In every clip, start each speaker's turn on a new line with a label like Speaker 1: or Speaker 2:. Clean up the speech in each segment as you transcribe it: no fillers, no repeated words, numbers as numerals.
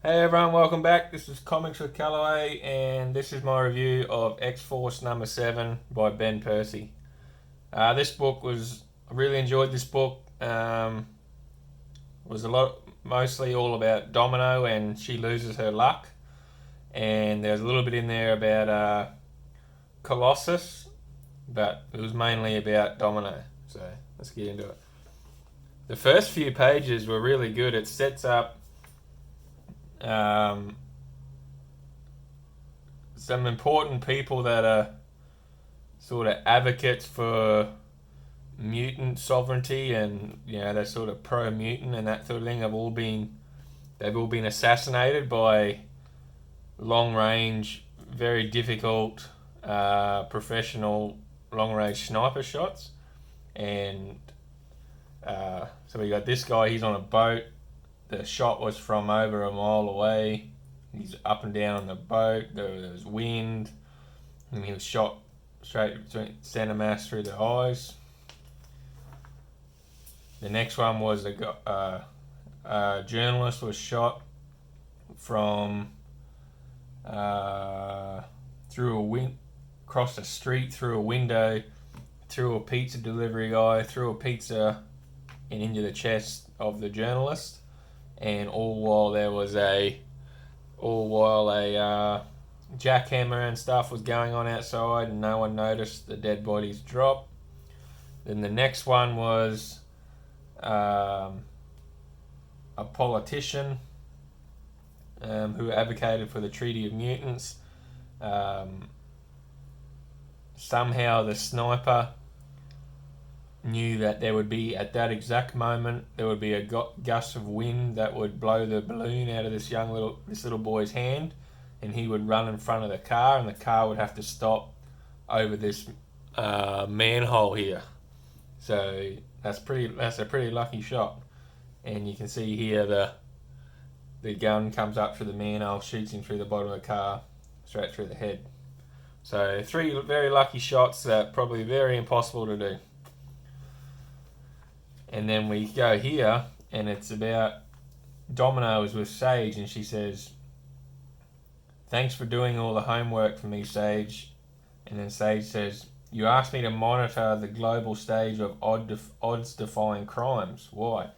Speaker 1: Hey everyone, welcome back. This is Comics with Callaway, and this is my review of X-Force number 7 by Ben Percy. This book I really enjoyed this book. Was mostly all about Domino, and she loses her luck. And there's a little bit in there about Colossus, but it was mainly about Domino. So let's get into it. The first few pages were really good. It sets up um, some important people that are sort of advocates for mutant sovereignty, and they're sort of pro mutant and that sort of thing. They've all been assassinated by long range, very difficult, professional long range sniper shots. And so we got this guy. He's on a boat. The shot was from over a mile away. He's up and down on the boat. There was wind, and he was shot straight between center mass through the eyes. The next one was a journalist was shot from through a across the street, through a window, through a pizza delivery guy, through a pizza and into the chest of the journalist. And all while a jackhammer and stuff was going on outside, and no one noticed the dead bodies drop. Then the next one was a politician who advocated for the Treaty of Mutants. Somehow the sniper knew that there would be, at that exact moment, there would be a gust of wind that would blow the balloon out of this little boy's hand, and he would run in front of the car, and the car would have to stop over this manhole here. So that's a pretty lucky shot. And you can see here the gun comes up through the manhole, shoots him through the bottom of the car, straight through the head. So 3 very lucky shots that probably very impossible to do. And then we go here, and it's about Domino is with Sage, and she says, "Thanks for doing all the homework for me, Sage." And then Sage says, "You asked me to monitor the global stage of odds-defying crimes. Why?"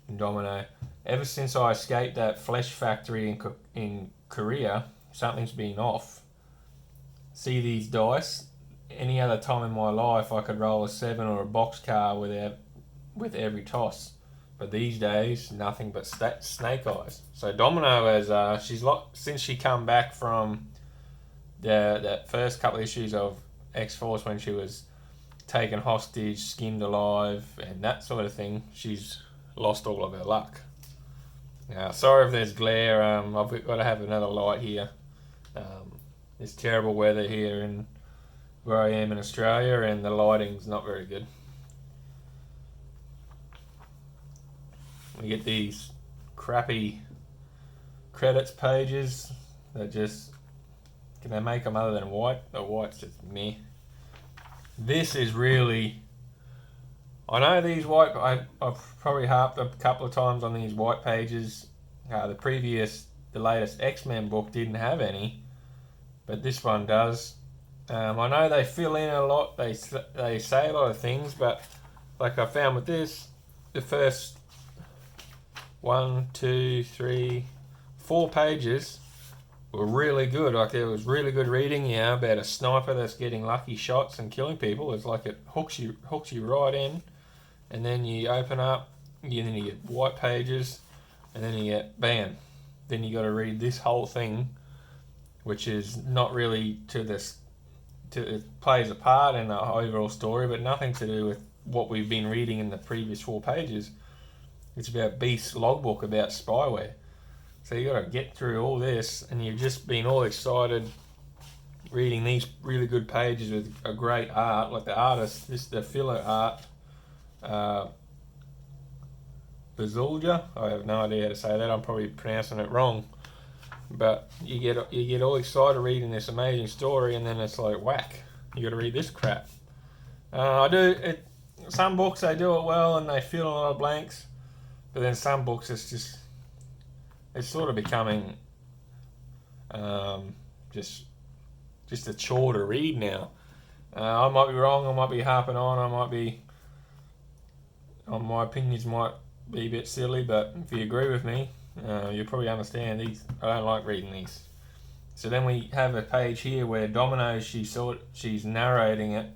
Speaker 1: And Domino, "Ever since I escaped that flesh factory in Korea, something's been off. See these dice? Any other time in my life I could roll a 7 or a boxcar with every toss. But these days, nothing but snake eyes." So Domino has since she come back from that first couple of issues of X-Force when she was taken hostage, skinned alive, and that sort of thing, she's lost all of her luck. Now, sorry if there's glare. I've got to have another light here. It's terrible weather here in where I am in Australia, and the lighting's not very good. We get these crappy credits pages that just, can they make them other than white? The white's just meh. This is really, I know these white, I've probably harped a couple of times on these white pages. The latest X-Men book didn't have any, but this one does. I know they fill in a lot, they say a lot of things, but like I found with this, the first 1, 2, 3, 4 pages were really good. Like, there was really good reading, about a sniper that's getting lucky shots and killing people. It's like it hooks you right in, and then you open up, and then you get white pages, and then you get bam. Then you got to read this whole thing, which is not really it plays a part in the overall story, but nothing to do with what we've been reading in the previous 4 pages. It's about Beast's logbook about spyware. So you got to get through all this, and you've just been all excited reading these really good pages with a great art. Like the artist, the filler art, Bazulja. I have no idea how to say that. I'm probably pronouncing it wrong. But you get all excited reading this amazing story, and then it's like whack. You got to read this crap. Some books they do it well, and they fill a lot of blanks. But then some books it's just it's sort of becoming just a chore to read now. I might be wrong. I might be harping on. My opinions might be a bit silly, but if you agree with me, you'll probably understand these. I don't like reading these. So then we have a page here where Domino, she's narrating it,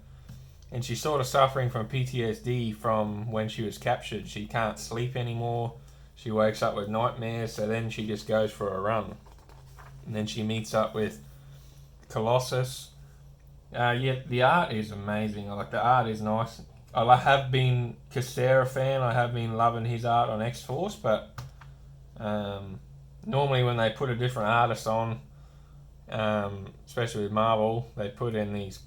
Speaker 1: and she's sort of suffering from PTSD from when she was captured. She can't sleep anymore. She wakes up with nightmares, so then she just goes for a run. And then she meets up with Colossus. The art is amazing. Like, the art is nice. I have been Casera fan. I have been loving his art on X-Force, but normally when they put a different artist on, especially with Marvel, they put in these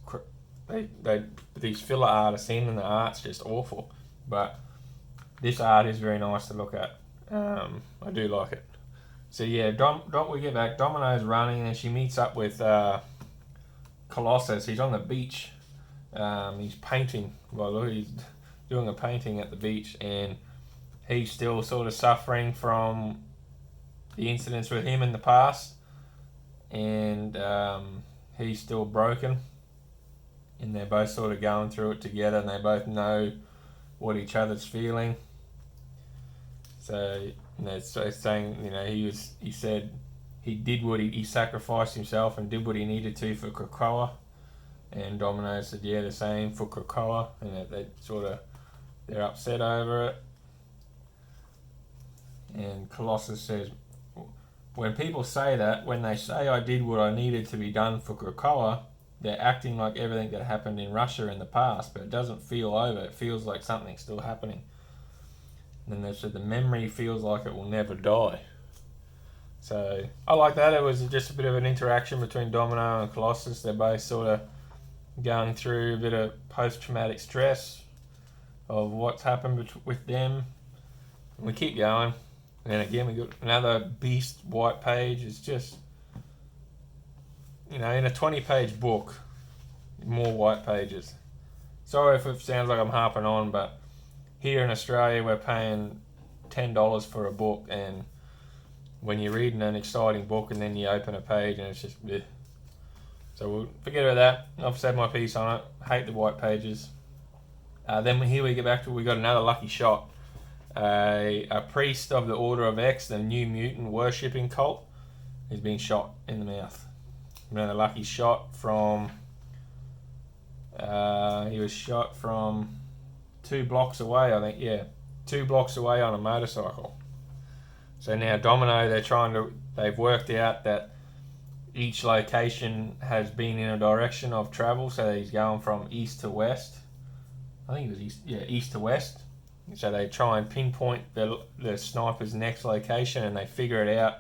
Speaker 1: these filler artists in, and the art's just awful. But this art is very nice to look at. I do like it. So yeah, we get back. Domino's running, and she meets up with Colossus. He's on the beach. He's painting. Well, he's doing a painting at the beach, and he's still sort of suffering from the incidents with him in the past, and he's still broken. And they're both sort of going through it together, and they both know what each other's feeling. So, saying, he said he sacrificed himself and did what he needed to for Krakoa. And Domino said, yeah, the same for Krakoa. And they're upset over it. And Colossus says, when people say that, when they say I did what I needed to be done for Krakoa, they're acting like everything that happened in Russia in the past, but it doesn't feel over. It feels like something's still happening. And then they said the memory feels like it will never die. So I like that. It was just a bit of an interaction between Domino and Colossus. They're both sort of going through a bit of post-traumatic stress of what's happened with them. And we keep going. And then again, we got another beast white page. It's just, in a 20-page book, more white pages. Sorry if it sounds like I'm harping on, but here in Australia, we're paying $10 for a book, and when you're reading an exciting book and then you open a page and it's just bleh. So we'll forget about that. I've said my piece on it. Hate the white pages. Then here we get back to, we got another lucky shot. A priest of the Order of X, the New Mutant worshipping cult, has been shot in the mouth. Another lucky shot from, he was shot from 2 blocks away, I think, yeah. 2 blocks away on a motorcycle. So now Domino, they've worked out that each location has been in a direction of travel, so he's going from east to west. I think it was east to west. So they try and pinpoint the sniper's next location, and they figure it out.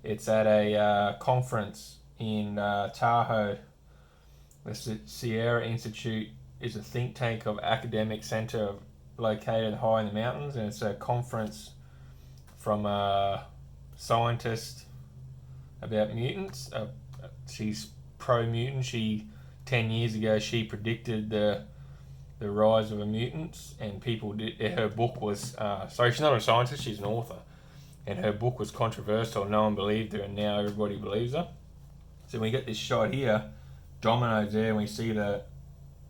Speaker 1: It's at a conference in Tahoe. The Sierra Institute is a think tank of academic center located high in the mountains, and it's a conference from a scientist about mutants. She's pro-mutant. 10 years ago, she predicted the rise of the mutants, and her book was, she's not a scientist, she's an author, and her book was controversial. No one believed her, and now everybody believes her. So we get this shot here, Domino's there, and we see the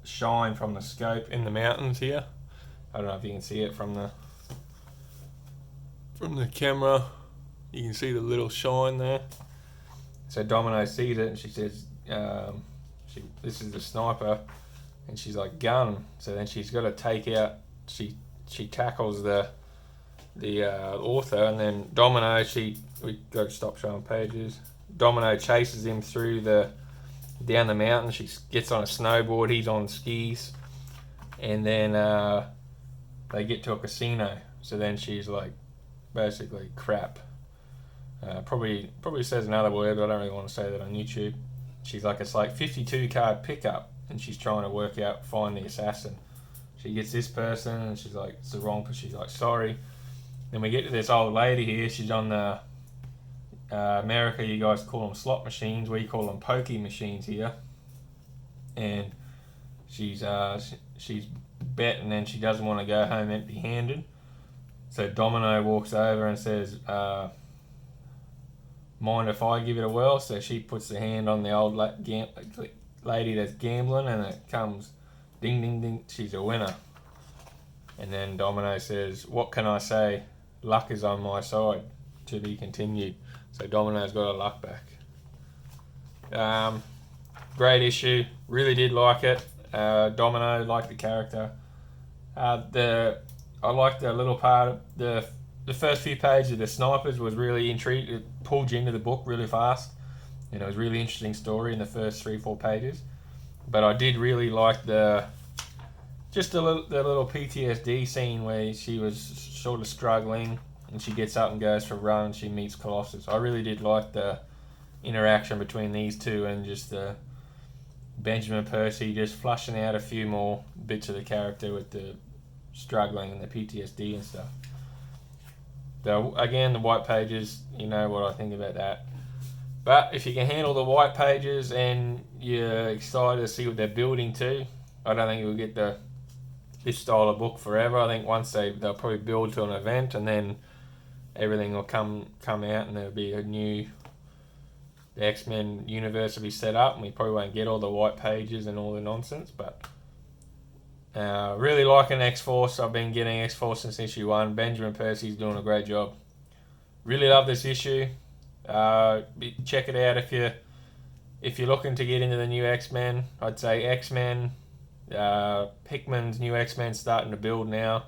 Speaker 1: shine from the scope in the mountains here. I don't know if you can see it from the camera. You can see the little shine there. So Domino sees it, and she says, this is the sniper, and she's like, gun. So then she's got to take out, she tackles the author, and then Domino, we got to stop showing pages. Domino chases him through down the mountain. She gets on a snowboard, he's on skis, and then they get to a casino. So then she's like, basically, crap. Probably says another word, but I don't really want to say that on YouTube. She's like, it's like 52 card pickup, and she's trying to find the assassin. She gets this person, and she's like, it's the wrong person. She's like, sorry. Then we get to this old lady here. She's on the America, you guys call them slot machines. We call them pokey machines here. And she's betting, and she doesn't want to go home empty-handed. So Domino walks over and says, mind if I give it a whirl? So she puts the hand on the old lady that's gambling, and it comes ding, ding, ding. She's a winner. And then Domino says, "What can I say? Luck is on my side. To be continued." So Domino's got her luck back. Great issue. Really did like it. Domino, liked the character. I liked the little part of the first few pages of the snipers was really intrigued. It pulled you into the book really fast. And it was a really interesting story in the first 3-4 pages. But I did really like the little PTSD scene where she was sort of struggling and she gets up and goes for a run and she meets Colossus. I really did like the interaction between these two, and just the Benjamin Percy just flushing out a few more bits of the character with the struggling and the PTSD and stuff. Again, the white pages, you know what I think about that. But if you can handle the white pages and you're excited to see what they're building to, I don't think you'll get this style of book forever. I think once they'll probably build to an event, and then everything will come out, and there'll be the X-Men universe will be set up, and we probably won't get all the white pages and all the nonsense. But really liking X-Force. I've been getting X-Force since issue 1. Benjamin Percy's doing a great job. Really love this issue. Check it out if you're looking to get into the new X-Men. I'd say X-Men. Hickman's new X-Men starting to build now.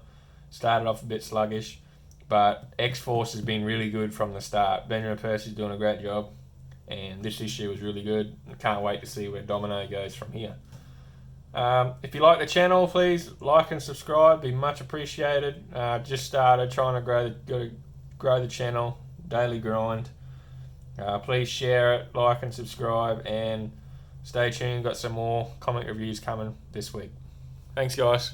Speaker 1: Started off a bit sluggish, but X-Force has been really good from the start. Benjamin Percy's doing a great job, and this issue was really good. I can't wait to see where Domino goes from here. If you like the channel, please like and subscribe. Be much appreciated. Just started trying to grow the channel. Daily grind. Please share it, like and subscribe, and stay tuned. Got some more comic reviews coming this week. Thanks, guys.